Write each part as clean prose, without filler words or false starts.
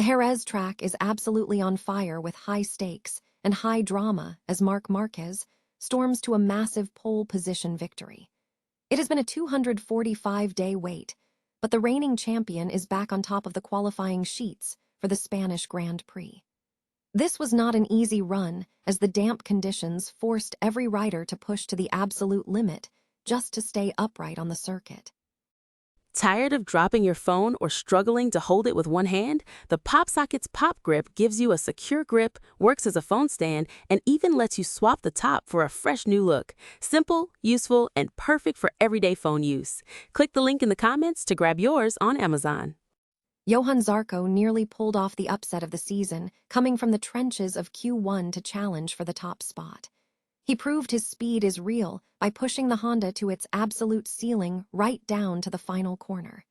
The Jerez track is absolutely on fire with high stakes and high drama as Marc Marquez storms to a massive pole position victory. It has been a 245-day wait, but the reigning champion is back on top of the qualifying sheets for the Spanish Grand Prix. This was not an easy run, as the damp conditions forced every rider to push to the absolute limit just to stay upright on the circuit. Tired of dropping your phone or struggling to hold it with one hand? The PopSocket's Pop Grip gives you a secure grip, works as a phone stand, and even lets you swap the top for a fresh new look. Simple, useful, and perfect for everyday phone use. Click the link in the comments to grab yours on Amazon. Johann Zarco nearly pulled off the upset of the season, coming from the trenches of Q1 to challenge for the top spot. He proved his speed is real by pushing the Honda to its absolute ceiling right down to the final corner.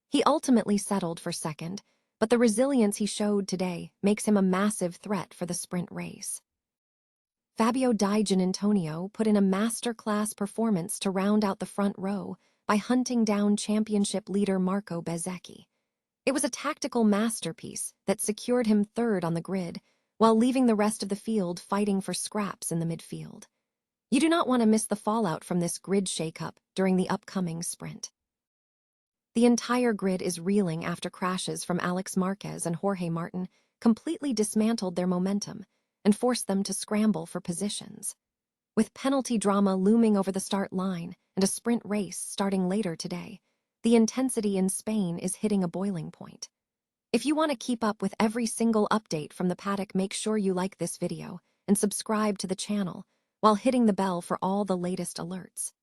He ultimately settled for second, but the resilience he showed today makes him a massive threat for the sprint race. Fabio Di Giannantonio put in a masterclass performance to round out the front row by hunting down championship leader Marco Bezzecchi. It was a tactical masterpiece that secured him third on the grid, while leaving the rest of the field fighting for scraps in the midfield. You do not want to miss the fallout from this grid shakeup during the upcoming sprint. The entire grid is reeling after crashes from Alex Marquez and Jorge Martin completely dismantled their momentum and forced them to scramble for positions. With penalty drama looming over the start line and a sprint race starting later today, the intensity in Spain is hitting a boiling point. If you want to keep up with every single update from the paddock, make sure you like this video and subscribe to the channel while hitting the bell for all the latest alerts.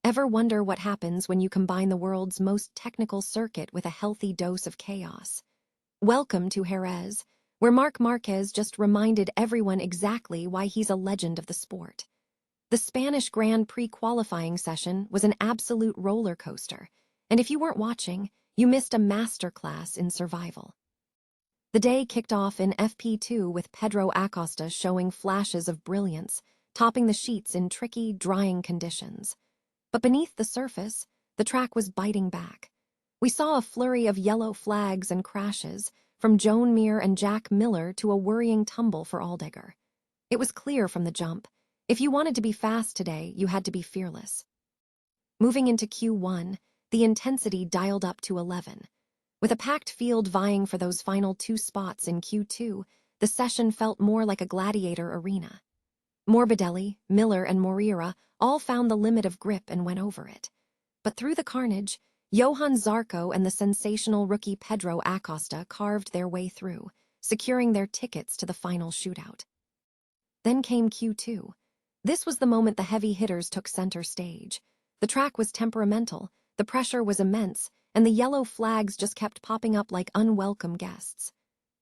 Ever wonder what happens when you combine the world's most technical circuit with a healthy dose of chaos? Welcome to Jerez, where Marc Marquez just reminded everyone exactly why he's a legend of the sport. The Spanish Grand Prix qualifying session was an absolute roller coaster, and if you weren't watching, you missed a masterclass in survival. The day kicked off in FP2 with Pedro Acosta showing flashes of brilliance, topping the sheets in tricky, drying conditions. But beneath the surface, the track was biting back. We saw a flurry of yellow flags and crashes, from Joan Mir and Jack Miller to a worrying tumble for Aldeguer. It was clear from the jump, if you wanted to be fast today, you had to be fearless. Moving into Q1, the intensity dialed up to 11. With a packed field vying for those final 2 spots in Q2, the session felt more like a gladiator arena. Morbidelli, Miller, and Moreira all found the limit of grip and went over it. But through the carnage, Johann Zarco and the sensational rookie Pedro Acosta carved their way through, securing their tickets to the final shootout. Then came Q2. This was the moment the heavy hitters took center stage. The track was temperamental, the pressure was immense, and the yellow flags just kept popping up like unwelcome guests.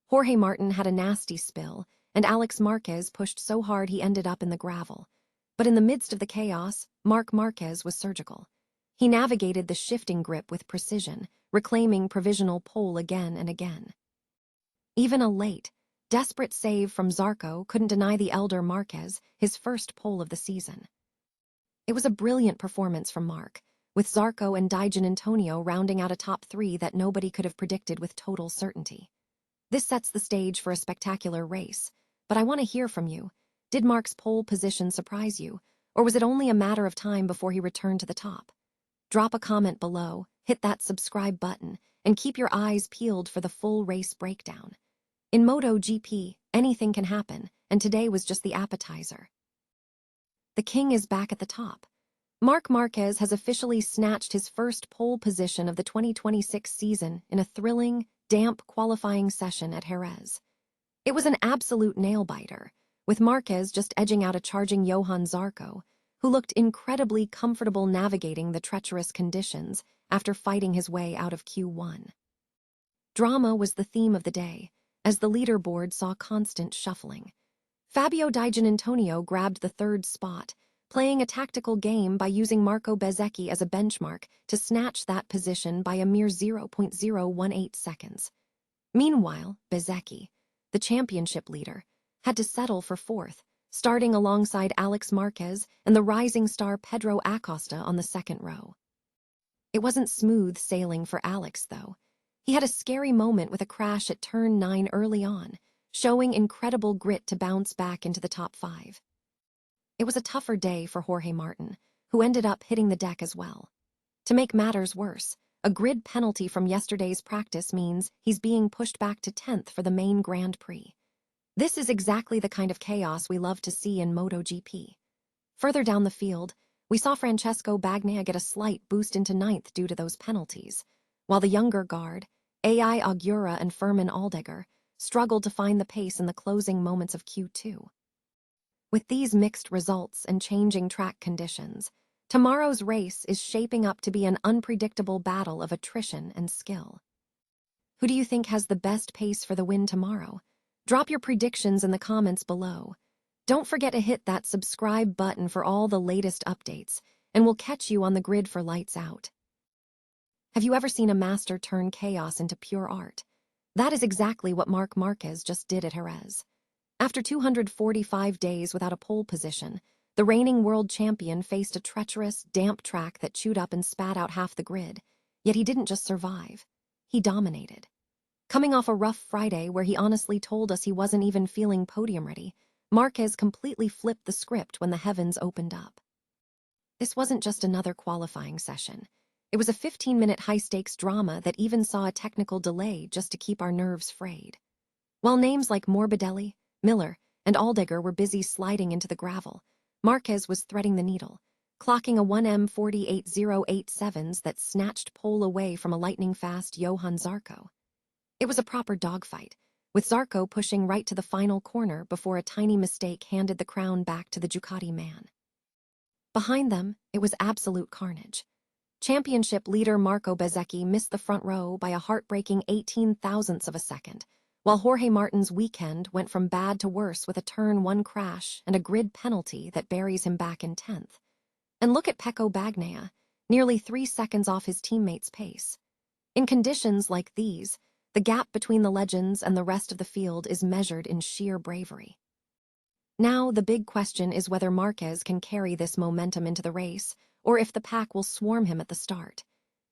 Jorge Martin had a nasty spill, and Alex Marquez pushed so hard he ended up in the gravel. But in the midst of the chaos, Marc Marquez was surgical. He navigated the shifting grip with precision, reclaiming provisional pole again and again. Even a late, desperate save from Zarco couldn't deny the elder Marquez his first pole of the season. It was a brilliant performance from Marc, with Zarco and Di Giannantonio rounding out a top 3 that nobody could have predicted with total certainty. This sets the stage for a spectacular race, but I want to hear from you. Did Marc's pole position surprise you, or was it only a matter of time before he returned to the top? Drop a comment below, hit that subscribe button, and keep your eyes peeled for the full race breakdown. In MotoGP, anything can happen, and today was just the appetizer. The king is back at the top. Marc Marquez has officially snatched his first pole position of the 2026 season in a thrilling, damp qualifying session at Jerez. It was an absolute nail-biter, with Marquez just edging out a charging Johann Zarco, who looked incredibly comfortable navigating the treacherous conditions after fighting his way out of Q1. Drama was the theme of the day, as the leaderboard saw constant shuffling. Fabio Di Giannantonio grabbed the 3rd spot, playing a tactical game by using Marco Bezzecchi as a benchmark to snatch that position by a mere 0.018 seconds. Meanwhile, Bezzecchi, the championship leader, had to settle for 4th, starting alongside Alex Marquez and the rising star Pedro Acosta on the 2nd row. It wasn't smooth sailing for Alex, though. He had a scary moment with a crash at turn 9 early on, showing incredible grit to bounce back into the top 5. It was a tougher day for Jorge Martin, who ended up hitting the deck as well. To make matters worse, a grid penalty from yesterday's practice means he's being pushed back to 10th for the main Grand Prix. This is exactly the kind of chaos we love to see in MotoGP. Further down the field, we saw Francesco Bagnaia get a slight boost into 9th due to those penalties, while the younger guard, AI Augura and Fermin Aldeguer, struggled to find the pace in the closing moments of Q2. With these mixed results and changing track conditions, tomorrow's race is shaping up to be an unpredictable battle of attrition and skill. Who do you think has the best pace for the win tomorrow? Drop your predictions in the comments below. Don't forget to hit that subscribe button for all the latest updates, and we'll catch you on the grid for lights out. Have you ever seen a master turn chaos into pure art? That is exactly what Marc Marquez just did at Jerez. After 245 days without a pole position, the reigning world champion faced a treacherous, damp track that chewed up and spat out half the grid. Yet he didn't just survive. He dominated. Coming off a rough Friday where he honestly told us he wasn't even feeling podium ready, Marquez completely flipped the script when the heavens opened up. This wasn't just another qualifying session. It was a 15-minute high-stakes drama that even saw a technical delay just to keep our nerves frayed. While names like Morbidelli, Miller, and Aldeguer were busy sliding into the gravel, Marquez was threading the needle, clocking a 1M48087s that snatched pole away from a lightning-fast Johann Zarco. It was a proper dogfight, with Zarco pushing right to the final corner before a tiny mistake handed the crown back to the Ducati man. Behind them, it was absolute carnage. Championship leader Marco Bezzecchi missed the front row by a heartbreaking 18 thousandths of a second, while Jorge Martin's weekend went from bad to worse with a turn 1 crash and a grid penalty that buries him back in 10th. And look at Pecco Bagnaia, nearly 3 seconds off his teammates' pace. In conditions like these, the gap between the legends and the rest of the field is measured in sheer bravery. Now, the big question is whether Marquez can carry this momentum into the race, or if the pack will swarm him at the start.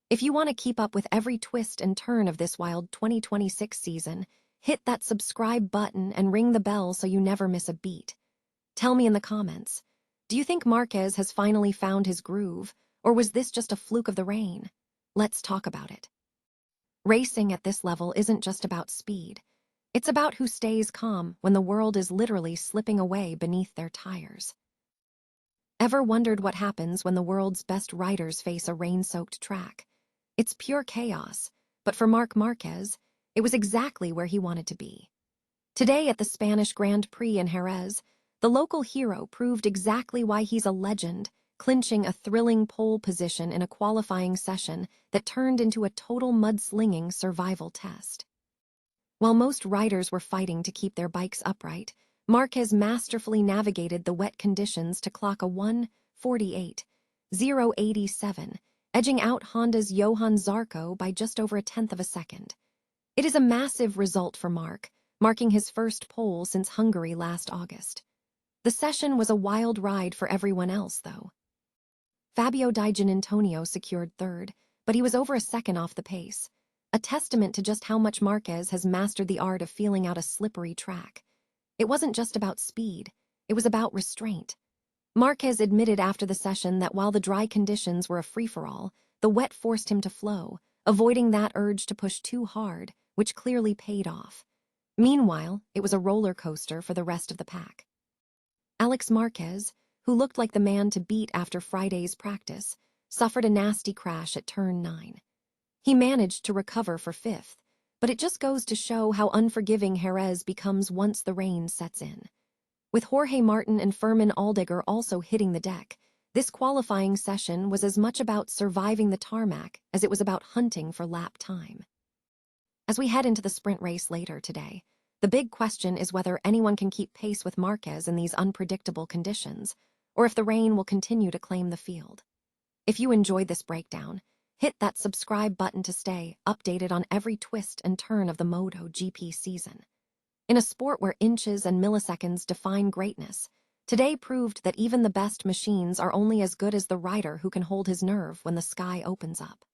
If you want to keep up with every twist and turn of this wild 2026 season, hit that subscribe button and ring the bell so you never miss a beat. Tell me in the comments, do you think Marquez has finally found his groove, or was this just a fluke of the rain? Let's talk about it. Racing at this level isn't just about speed. It's about who stays calm when the world is literally slipping away beneath their tires. Ever wondered what happens when the world's best riders face a rain-soaked track? It's pure chaos, but for Marc Marquez, it was exactly where he wanted to be. Today at the Spanish Grand Prix in Jerez, the local hero proved exactly why he's a legend, clinching a thrilling pole position in a qualifying session that turned into a total mudslinging survival test. While most riders were fighting to keep their bikes upright, Marquez masterfully navigated the wet conditions to clock a 1:48.087, edging out Honda's Johann Zarco by just over a tenth of a second. It is a massive result for Marc, marking his first pole since Hungary last August. The session was a wild ride for everyone else, though. Fabio Di Giannantonio secured third, but he was over a second off the pace, a testament to just how much Marquez has mastered the art of feeling out a slippery track. It wasn't just about speed, it was about restraint. Marquez admitted after the session that while the dry conditions were a free-for-all, the wet forced him to flow, avoiding that urge to push too hard, which clearly paid off. Meanwhile, it was a roller coaster for the rest of the pack. Alex Marquez, who looked like the man to beat after Friday's practice, suffered a nasty crash at turn 9. He managed to recover for 5th, but it just goes to show how unforgiving Jerez becomes once the rain sets in. With Jorge Martin and Fermin Aldeguer also hitting the deck, this qualifying session was as much about surviving the tarmac as it was about hunting for lap time. As we head into the sprint race later today, the big question is whether anyone can keep pace with Marquez in these unpredictable conditions, or if the rain will continue to claim the field. If you enjoyed this breakdown, hit that subscribe button to stay updated on every twist and turn of the MotoGP season. In a sport where inches and milliseconds define greatness, today proved that even the best machines are only as good as the rider who can hold his nerve when the sky opens up.